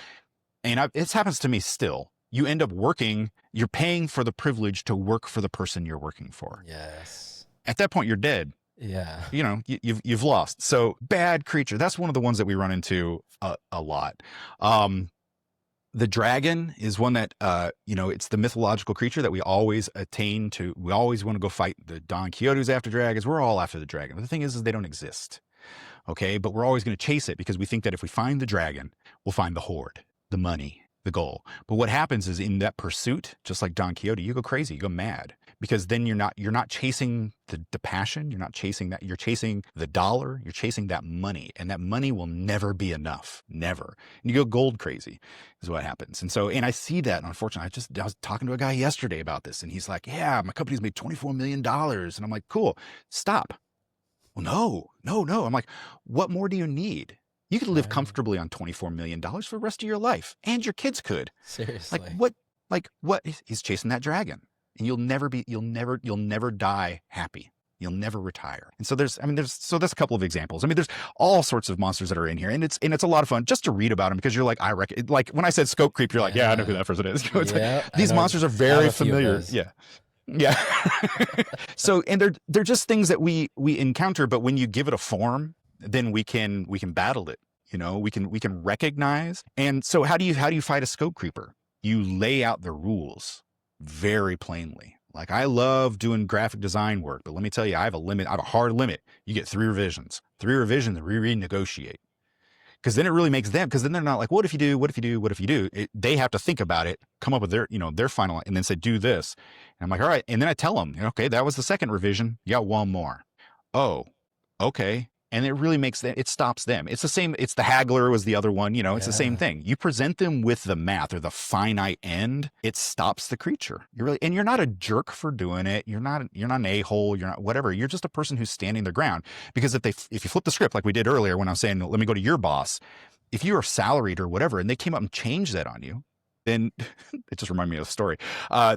S2: it happens to me still, you end up you're paying for the privilege to work for the person you're working for.
S1: Yes.
S2: At that point, you're dead.
S1: Yeah.
S2: You've lost. So bad creature. That's one of the ones that we run into a lot. The dragon is one that, it's the mythological creature that we always attain to. We always want to go fight the Don Quixote's after dragons. We're all after the dragon. But the thing is they don't exist. Okay. But we're always going to chase it because we think that if we find the dragon, we'll find the hoard, the money, the goal. But what happens is in that pursuit, just like Don Quixote, you go crazy, you go mad, because then you're not chasing the passion. You're not chasing that. You're chasing the dollar. You're chasing that money, and that money will never be enough. Never. And you go gold crazy is what happens. And I see that, unfortunately. I was talking to a guy yesterday about this, and he's like, yeah, my company's made $24 million. And I'm like, cool, stop. Well, no. I'm like, what more do you need? You could live comfortably on $24 million for the rest of your life, and your kids could.
S1: Seriously.
S2: What? He's chasing that dragon, and you'll never die happy. You'll never retire. And so there's a couple of examples. There's all sorts of monsters that are in here, and it's a lot of fun just to read about them, because you're like, like when I said scope creep, you're like, yeah, I know who that person is. These monsters are very familiar. Yeah. So, and they're just things that we encounter, but when you give it a form, then we can battle it. We can recognize. And so how do you fight a scope creeper? You lay out the rules very plainly. Like, I love doing graphic design work, but let me tell you, I have a limit. I have a hard limit. You get 3 revisions, and renegotiate. Because then it really makes them, because then they're not like, what if you do? They have to think about it, come up with their final, and then say, do this. And I'm like, all right. And then I tell them, okay, that was the second revision. You got one more. Oh, okay. And it really it stops them. It's the same. It's the haggler was the other one, it's the same thing. You present them with the math or the finite end. It stops the creature. And you're not a jerk for doing it. You're not an a-hole. You're not whatever. You're just a person who's standing their ground, because if you flip the script, like we did earlier, when I was saying, let me go to your boss, if you are salaried or whatever, and they came up and changed that on you, then it just reminded me of a story.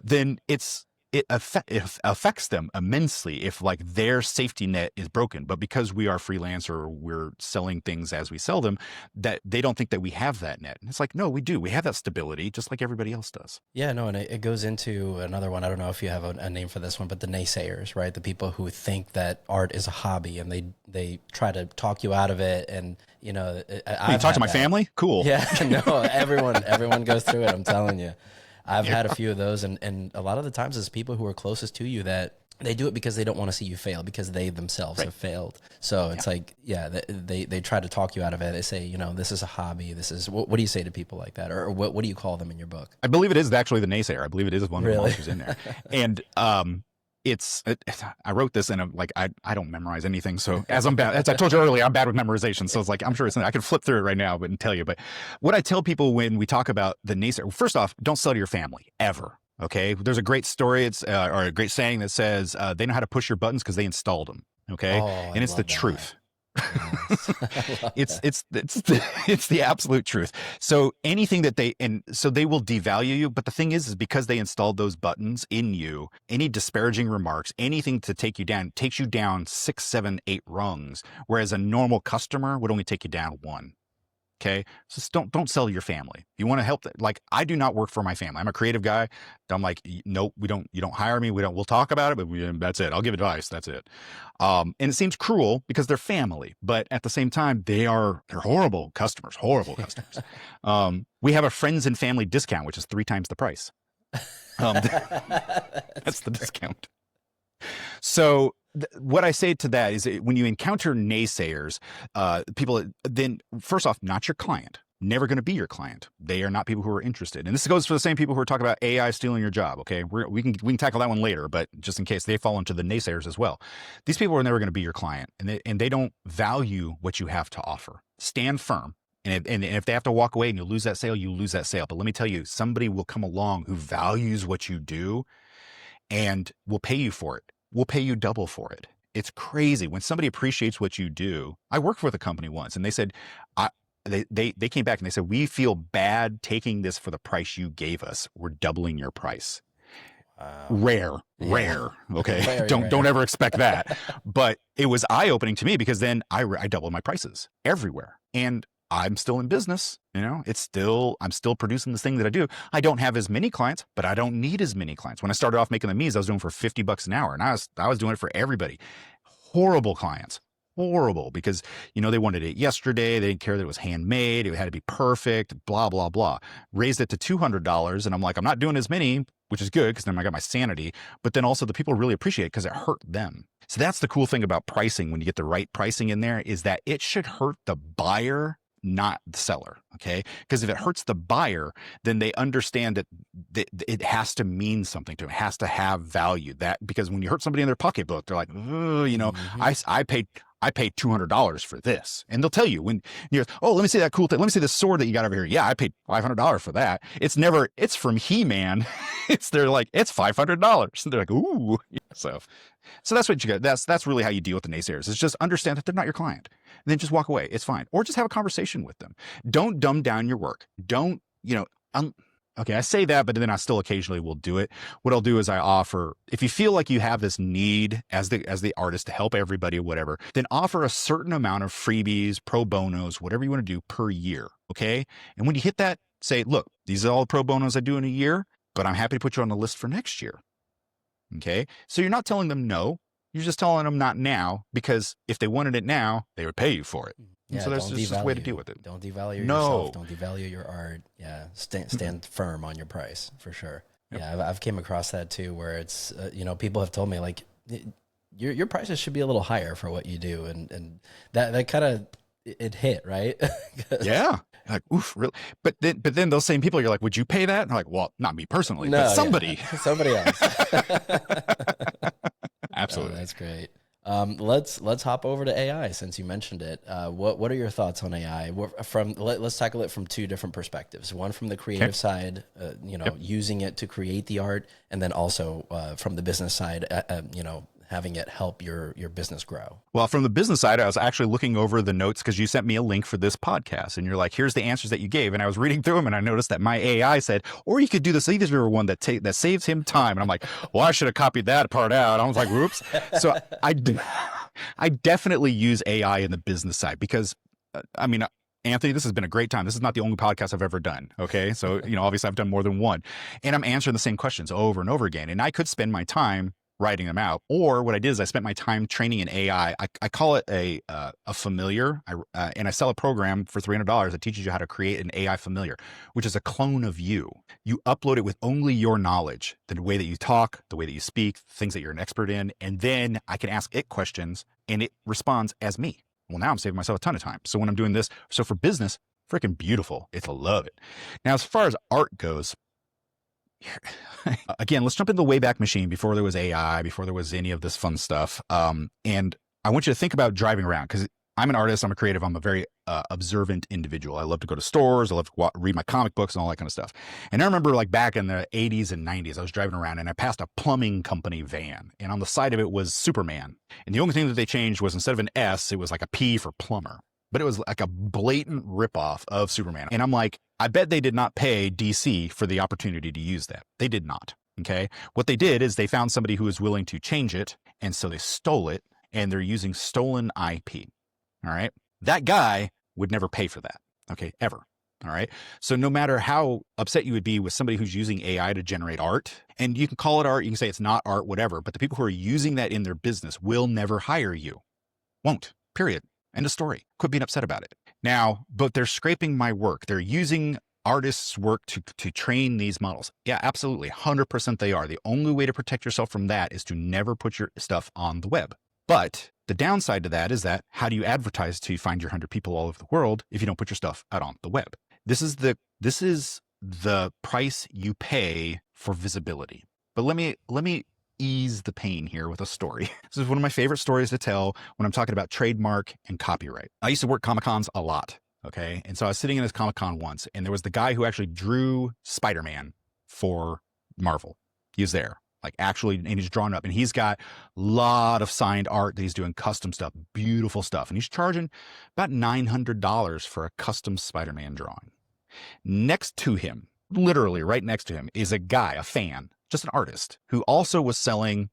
S2: Then it's it affects them immensely if like their safety net is broken. But because we are freelance or we're selling things as we sell them, that they don't think that we have that net. And it's like, no, we do. We have that stability just like everybody else does.
S1: Yeah, no, and it goes into another one. I don't know if you have a name for this one, but the naysayers, right? The people who think that art is a hobby and they try to talk you out of it. And, you know,
S2: you talk to my family? Cool.
S1: Yeah, no, everyone goes through it. I'm telling you. I've had a few of those, and a lot of the times it's people who are closest to you that they do it because they don't want to see you fail, because they themselves have failed. So it's like, they try to talk you out of it. They say, you know, this is a hobby. This is, what do you say to people like that? Or what do you call them in your book?
S2: I believe it is actually the naysayer. I believe it is one of the monsters in there. And I wrote this and I'm like, I don't memorize anything. So as I told you earlier, I'm bad with memorization. So it's like, I'm sure I could flip through it right now and tell you. But what I tell people when we talk about the naysayer, first off, don't sell to your family ever. Okay. There's a great story. Or a great saying that says, they know how to push your buttons because they installed them. Okay. And it's the truth. Yes. it's the absolute truth. So anything that they will devalue you. But the thing is because they installed those buttons in you, any disparaging remarks, anything to take you down, takes you down 6, 7, 8 rungs. Whereas a normal customer would only take you down 1. Okay. So don't sell to your family. You want to help. Like, I do not work for my family. I'm a creative guy. I'm like, nope, you don't hire me. We'll talk about it, but that's it. I'll give advice. That's it. And it seems cruel because they're family, but at the same time, they're horrible customers, we have a friends and family discount, which is 3 times the price. That's the discount. So what I say to that is when you encounter naysayers, people, then first off, not your client, never going to be your client. They are not people who are interested. And this goes for the same people who are talking about AI stealing your job. Okay. We can tackle that one later, but just in case they fall into the naysayers as well. These people are never going to be your client, and they don't value what you have to offer. Stand firm. And if they have to walk away and you lose that sale, you lose that sale. But let me tell you, somebody will come along who values what you do and will pay you for it. We'll pay you double for it. It's crazy. When somebody appreciates what you do, I worked with a company once and they said, they came back and they said, we feel bad taking this for the price you gave us. We're doubling your price. Rare. Okay. Don't ever expect that. But it was eye-opening to me because then I doubled my prices everywhere. And I'm still in business, I'm still producing this thing that I do. I don't have as many clients, but I don't need as many clients. When I started off making the memes, I was doing for $50 an hour, and I was doing it for everybody. Horrible clients, horrible, because, they wanted it yesterday. They didn't care that it was handmade. It had to be perfect, blah, blah, blah. Raised it to $200. And I'm like, I'm not doing as many, which is good because then I got my sanity. But then also the people really appreciate it because it hurt them. So that's the cool thing about pricing. When you get the right pricing in there, is that it should hurt the buyer, not the seller. Okay. Because if it hurts the buyer, then they understand that it has to mean something to them. It has to have value. Because when you hurt somebody in their pocketbook, they're like, I paid $200 for this. And they'll tell you when you're, oh, let me see that cool thing. Let me see the sword that you got over here. Yeah, I paid $500 for that. It's from He-Man. They're like, it's $500. And they're like, ooh. So that's what you got. That's really how you deal with the naysayers, is just understand that they're not your client. And then just walk away. It's fine. Or just have a conversation with them. Don't dumb down your work. Don't, okay, I say that, but then I still occasionally will do it. What I'll do is I offer, if you feel like you have this need as the artist to help everybody or whatever, then offer a certain amount of freebies, pro bonos, whatever you want to do per year. Okay. And when you hit that, say, look, these are all the pro bonos I do in a year, but I'm happy to put you on the list for next year. Okay. So you're not telling them no. You're just telling them not now, because if they wanted it now, they would pay you for it. Yeah, so that's just a way to deal with it.
S1: Don't devalue yourself. Don't devalue your art. Yeah, stand firm on your price, for sure. Yep. Yeah, I've came across that too, where it's, people have told me, like, your prices should be a little higher for what you do. And that kind of, it hit, right?
S2: Yeah. Like, oof, really? But then those same people, you're like, would you pay that? And I'm like, well, not me personally, but somebody.
S1: Yeah. Somebody else.
S2: Absolutely.
S1: Oh, that's great. Let's hop over to AI, since you mentioned it. What are your thoughts on AI? Let's tackle it from 2 different perspectives. One from the creative side, using it to create the art, and then also from the business side, having it help your business grow?
S2: Well, from the business side, I was actually looking over the notes because you sent me a link for this podcast and you're like, here's the answers that you gave. And I was reading through them and I noticed that my AI said, or you could do this easier one that saves him time. And I'm like, well, I should have copied that part out. I was like, whoops. So I definitely use AI in the business side because, I mean, Anthony, this has been a great time. This is not the only podcast I've ever done. Okay. So, obviously I've done more than one and I'm answering the same questions over and over again. And I could spend my time writing them out. Or what I did is I spent my time training an AI. I call it a familiar. And I sell a program for $300 that teaches you how to create an AI familiar, which is a clone of you. You upload it with only your knowledge, the way that you talk, the way that you speak, things that you're an expert in. And then I can ask it questions and it responds as me. Well, now I'm saving myself a ton of time. So when I'm doing this, so for business, freaking beautiful. It's love it. Now, as far as art goes, again, let's jump in the Wayback Machine before there was AI, before there was any of this fun stuff. And I want you to think about driving around because I'm an artist. I'm a creative. I'm a very observant individual. I love to go to stores. I love to read my comic books and all that kind of stuff. And I remember like back in the 80s and 90s, I was driving around and I passed a plumbing company van. And on the side of it was Superman. And the only thing that they changed was instead of an S, it was like a P for plumber. But it was like a blatant ripoff of Superman. And I'm like, I bet they did not pay DC for the opportunity to use that. They did not. Okay. What they did is they found somebody who was willing to change it. And so they stole it and they're using stolen IP. All right. That guy would never pay for that. Okay. Ever. All right. So no matter how upset you would be with somebody who's using AI to generate art, and you can call it art, you can say it's not art, whatever, but the people who are using that in their business will never hire you. Won't. Period. End of story. Quit being upset about it. Now, but they're scraping my work. They're using artists' work to train these models. Yeah, absolutely. 100% they are. The only way to protect yourself from that is to never put your stuff on the web. But the downside to that is that how do you advertise to find your 100 people all over the world if you don't put your stuff out on the web? This is the price you pay for visibility. But let me ease the pain here with a story. This is one of my favorite stories to tell when I'm talking about trademark and copyright. I used to work Comic-Cons a lot. Okay. And so I was sitting in this Comic-Con once and there was the guy who actually drew Spider-Man for Marvel. He was there. Like actually, and he's drawn up and he's got a lot of signed art that he's doing custom stuff, beautiful stuff. And he's charging about $900 for a custom Spider-Man drawing. Next to him, literally right next to him, is a guy, a fan, just an artist who also was selling,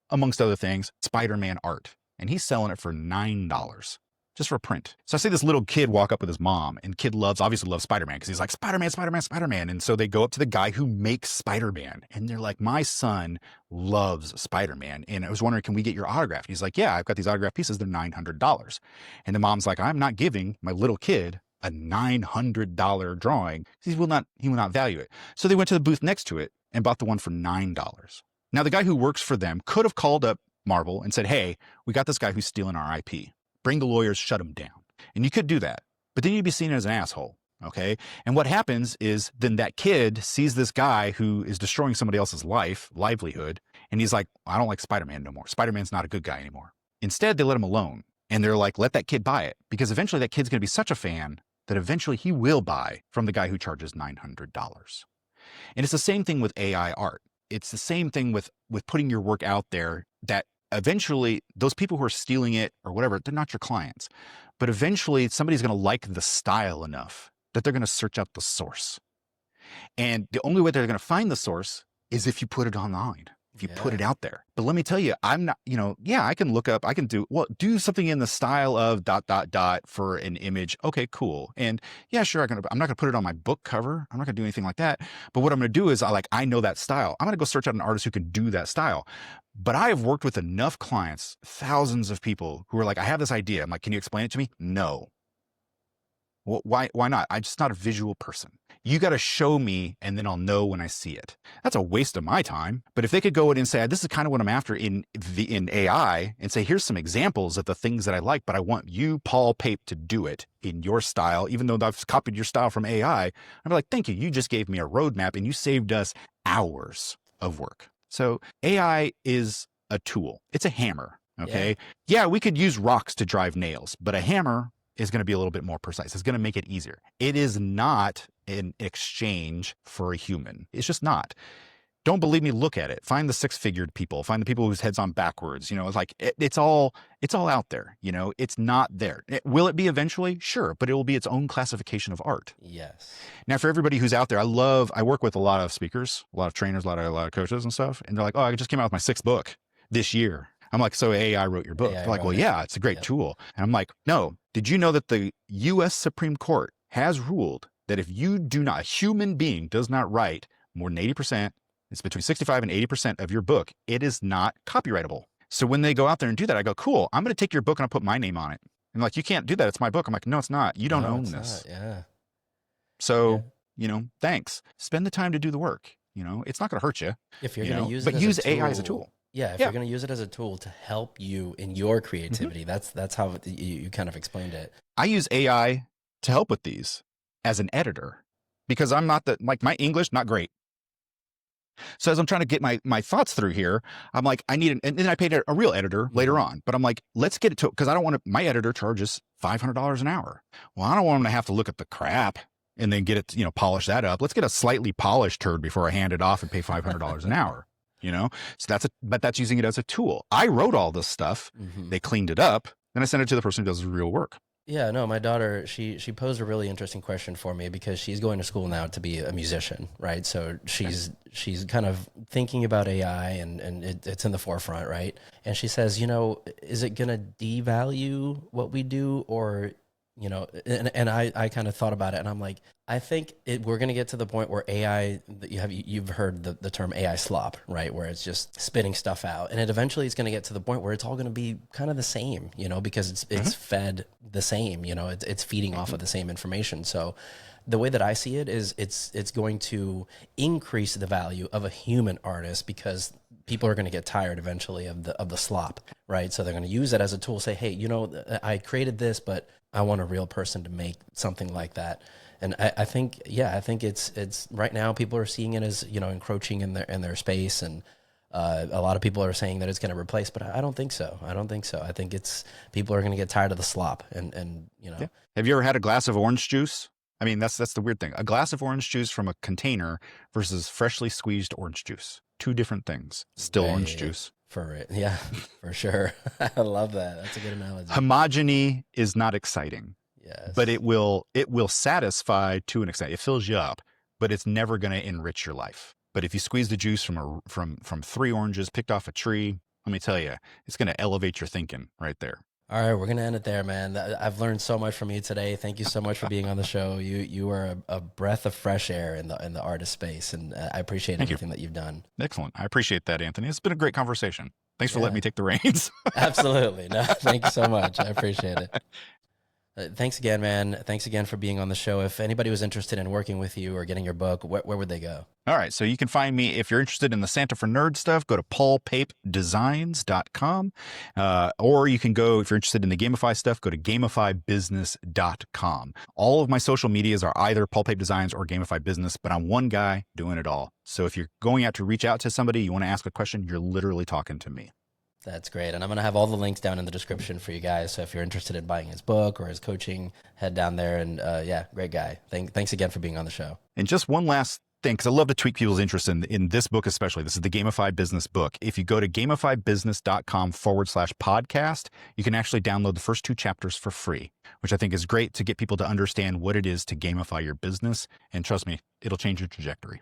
S2: amongst other things, Spider-Man art. And he's selling it for $9 just for a print. So I see this little kid walk up with his mom and kid obviously loves Spider-Man because he's like, Spider-Man, Spider-Man, Spider-Man. And so they go up to the guy who makes Spider-Man and they're like, my son loves Spider-Man. And I was wondering, can we get your autograph? And he's like, yeah, I've got these autograph pieces. They're $900. And the mom's like, I'm not giving my little kid a $900 drawing. He will not value it. So they went to the booth next to it and bought the one for $9. Now the guy who works for them could have called up Marvel and said, hey, we got this guy who's stealing our IP. Bring the lawyers, shut him down. And you could do that, but then you'd be seen as an asshole. Okay. And what happens is then that kid sees this guy who is destroying somebody else's livelihood. And he's like, I don't like Spider-Man no more. Spider-Man's not a good guy anymore. Instead, they let him alone. And they're like, let that kid buy it because eventually that kid's going to be such a fan that eventually he will buy from the guy who charges $900. And it's the same thing with AI art. It's the same thing with putting your work out there that eventually those people who are stealing it or whatever, they're not your clients, but eventually somebody's going to like the style enough that they're going to search out the source. And the only way they're going to find the source is if you put it online, if you put it out there. But let me tell you, I'm not, I can look up, I can do something in the style of ... for an image. Okay, cool. And yeah, sure. I'm not going to put it on my book cover. I'm not going to do anything like that. But what I'm going to do is I know that style. I'm going to go search out an artist who can do that style. But I have worked with enough clients, thousands of people who are like, I have this idea. I'm like, can you explain it to me? No. Well, why not? I'm just not a visual person. You got to show me and then I'll know when I see it. That's a waste of my time. But if they could go in and say, this is kind of what I'm after in AI and say, here's some examples of the things that I like, but I want you, Paul Pape, to do it in your style, even though I've copied your style from AI. I'm like, thank you. You just gave me a roadmap and you saved us hours of work. So AI is a tool. It's a hammer. Okay. Yeah, we could use rocks to drive nails, but a hammer is going to be a little bit more precise. It's going to make it easier. It is not an exchange for a human. It's just not. Don't believe me? Look at it. Find the six-figured people. Find the people whose heads on backwards. It's like it's all out there. It's not there. Will it be eventually? Sure, but it will be its own classification of art.
S1: Yes.
S2: Now, for everybody who's out there, I work with a lot of speakers, a lot of trainers, a lot of coaches and stuff, and they're like, "Oh, I just came out with my 6th book this year." I'm like, "So AI wrote your book?" They're like, "Well, yeah, it's a great tool." And I'm like, "No. Did you know that the U.S. Supreme Court has ruled that if a human being does not write more than 80%, it's between 65 and 80% of your book, it is not copyrightable." So when they go out there and do that, I go, "Cool, I'm going to take your book and I'll put my name on it." And like, "You can't do that. It's my book." I'm like, "No, it's not. You don't own this."
S1: Yeah.
S2: So, thanks. Spend the time to do the work. It's not going to hurt you.
S1: If you're going to use it,
S2: but use AI as a tool.
S1: Yeah, if you're going to use it as a tool to help you in your creativity, that's how you kind of explained it.
S2: I use AI to help with these as an editor because I'm not my English, not great. So as I'm trying to get my thoughts through here, I'm like, and then I paid a real editor later on, but I'm like, let's get it to, because I don't want to, my editor charges $500 an hour. Well, I don't want him to have to look at the crap and then get it, polish that up. Let's get a slightly polished turd before I hand it off and pay $500 an hour. So but that's using it as a tool. I wrote all this stuff. They cleaned it up. Then I sent it to the person who does the real work.
S1: Yeah, no, my daughter, she posed a really interesting question for me because she's going to school now to be a musician, right? So she's kind of thinking about AI and it's in the forefront, right? And she says, is it going to devalue what we do or, and I kind of thought about it and I'm like, I think we're going to get to the point where AI, you've heard the term AI slop, right? Where it's just spitting stuff out. And it eventually is going to get to the point where it's all going to be kind of the same, because it's fed the same, it's feeding off of the same information. So the way that I see it is it's going to increase the value of a human artist because people are going to get tired eventually of the slop, right? So they're going to use it as a tool, say, hey, I created this, but I want a real person to make something like that. And I think it's right now people are seeing it as, encroaching in their space. And a lot of people are saying that it's going to replace, but I don't think so. I think people are going to get tired of the slop and. Yeah.
S2: Have you ever had a glass of orange juice? I mean, that's the weird thing. A glass of orange juice from a container versus freshly squeezed orange juice. Two different things. Still orange juice.
S1: Yeah, for sure. I love that. That's a good analogy.
S2: Homogeny is not exciting.
S1: Yes.
S2: But it will satisfy to an extent. It fills you up, but it's never going to enrich your life. But if you squeeze the juice from 3 oranges picked off a tree, let me tell you, it's going to elevate your thinking right there.
S1: All right, we're going to end it there, man. I've learned so much from you today. Thank you so much for being on the show. You are a breath of fresh air in the artist space, and I appreciate everything that you've done.
S2: Excellent. I appreciate that, Anthony. It's been a great conversation. Thanks for letting me take the reins.
S1: Absolutely. No, thank you so much. I appreciate it. Thanks again, man. Thanks again for being on the show. If anybody was interested in working with you or getting your book, where would they go?
S2: All right. So you can find me if you're interested in the Santa for Nerd stuff, go to paulpapedesigns.com. Or you can go, if you're interested in the Gamify stuff, go to gamifybusiness.com. All of my social medias are either Paul Pape Designs or Gamify Business, but I'm one guy doing it all. So if you're going out to reach out to somebody, you want to ask a question, you're literally talking to me.
S1: That's great. And I'm going to have all the links down in the description for you guys. So if you're interested in buying his book or his coaching, head down there. And great guy. Thanks again for being on the show.
S2: And just one last thing, because I love to tweak people's interest in this book especially. This is the Gamify Business book. If you go to gamifybusiness.com/podcast, you can actually download the first 2 chapters for free, which I think is great to get people to understand what it is to gamify your business. And trust me, it'll change your trajectory.